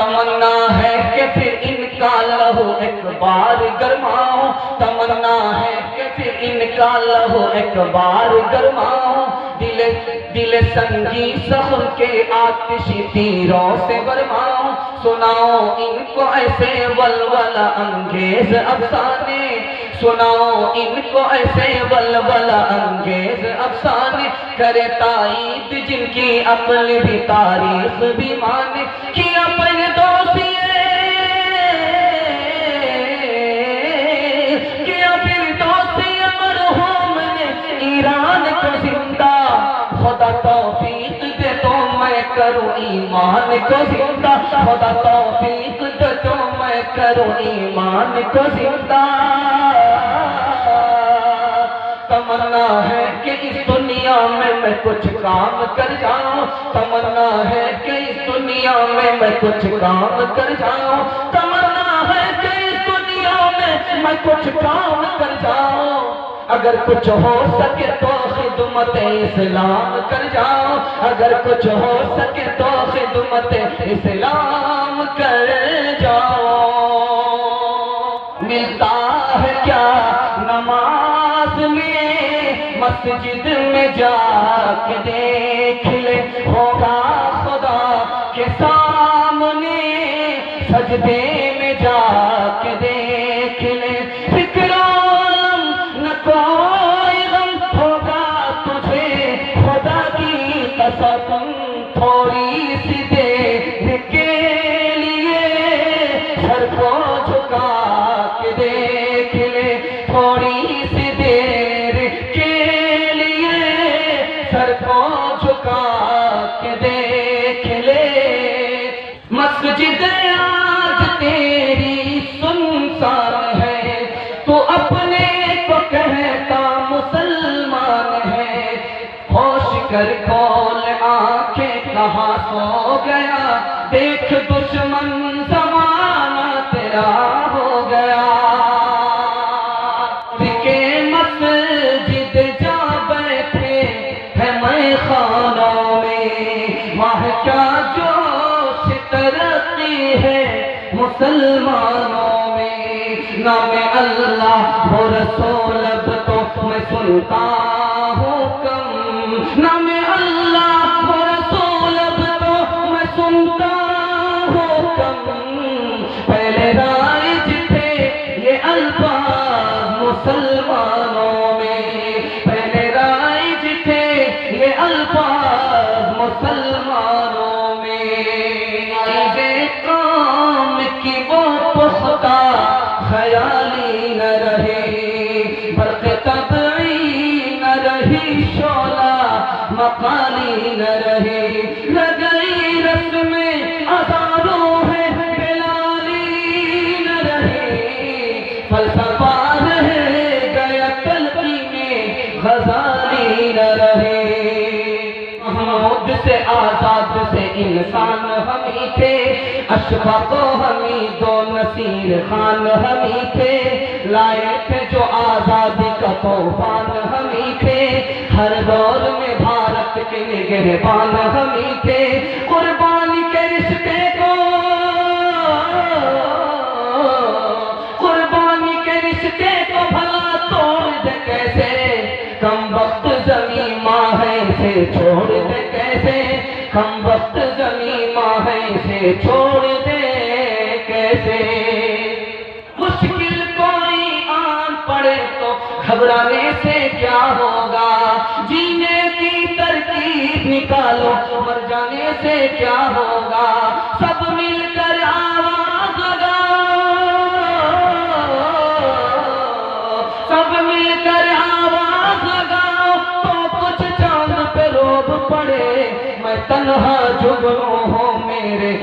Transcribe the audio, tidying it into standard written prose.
تمنا ہے کہ پھر ان کا لہو ایک بار گرماؤں، تمنا ہے کہ پھر ان کا لہو ایک بار گرماؤں، دل سنگی سخن کے آتشی تیروں سے برماؤں، سناؤ ان کو ایسے ولولہ انگیز افسانے، سناؤ ان کو ایسے ولولہ انگیز افسانے، کرے تائید جن کی عقل بھی تاریخ بھی مانے، کیا اپنے دوسیے کیا پھر دوسیے مرحوم نے ایران کو زندہ، خدا توفیق دے تو میں کروں ایمان کو زندہ، خدا توفیق دے تو میں کروں ایمان کو زندہ۔ تمنا ہے کہ اس دنیا میں کچھ کام کر جاؤں، تمنا ہے کہ اس دنیا میں کچھ کام کر جاؤں، تمنا ہے کہ اس دنیا میں کچھ کام کر جاؤں، اگر کچھ ہو سکے تو خدمت اسلام کر جاؤں، اگر کچھ ہو سکے تو خدمت اسلام کر جاؤں۔ ملتا ہے کیا نماز میں مسجد میں جا کے دیکھ لے، ہوگا خدا کے سامنے سجدے میں جا کے دیکھ لے، فکر نہ کوئی غم ہوگا تجھے خدا کی قسم، تھوڑی سی دیر کے لیے سر کو جھکا کے دیکھ لے، تھوڑی سی دیر کے لیے سر کو جھکا کے دیکھ لے، مسجد آج تیری سنسان ہے، تو اپنے کو کہتا مسلمان ہے، ہوش کر کھول آنکھیں کہاں سو گیا، دیکھ دشمن زمانہ تیرا ہو گیا، مسجد جا بیٹھے ہے میں خانوں میں، وہاں کیا جوش ترقی ہے مسلمانوں میں، نام اللہ و رسول اب تو میں سنتا ہوں کم، نام اللہ و رسول اب تو میں سنتا ہوں کم، پہلے رائج تھے یہ الفاظ مسلمانوں میں، پہلے رائج تھے یہ الفاظ مسلمانوں میں، چیزیں کام کی وہ پختہ خیالی نہ رہی، برق طبعی نہ رہی، شعلہ مقالی نہ رہی، لگئی رسم ہزاروں ہے بلالی نہ رہی، فلسفہ رہ گیا تلقی میں غزالی نہ رہی، محمود سے آزاد سے انسان ہمیں تھے، اشفاق و حمید و نصیر خان ہمیں تھے، لائے تھے جو آزادی کا طوفان ہمیں تھے، ہر دور میں بھارت کے نگہبان ہمیں تھے، قربانی کے رشتے کو قربانی کے رشتے کو بھلا توڑ دے کیسے، کم وقت زمین ماہے سے چھوڑ دے کیسے، کم وقت زمین ماہے سے چھوڑ دے کیسے، مشکل کوئی آن پڑے تو گھبرانے سے کیا ہوگا، جینے کی ترکیب نکالو مر جانے سے کیا ہوگا، سب مل کر آواز لگاؤ، سب مل کر آواز لگاؤ، تو کچھ چاند پہ روب پڑے، میں تنہا جگروں ہوں میرے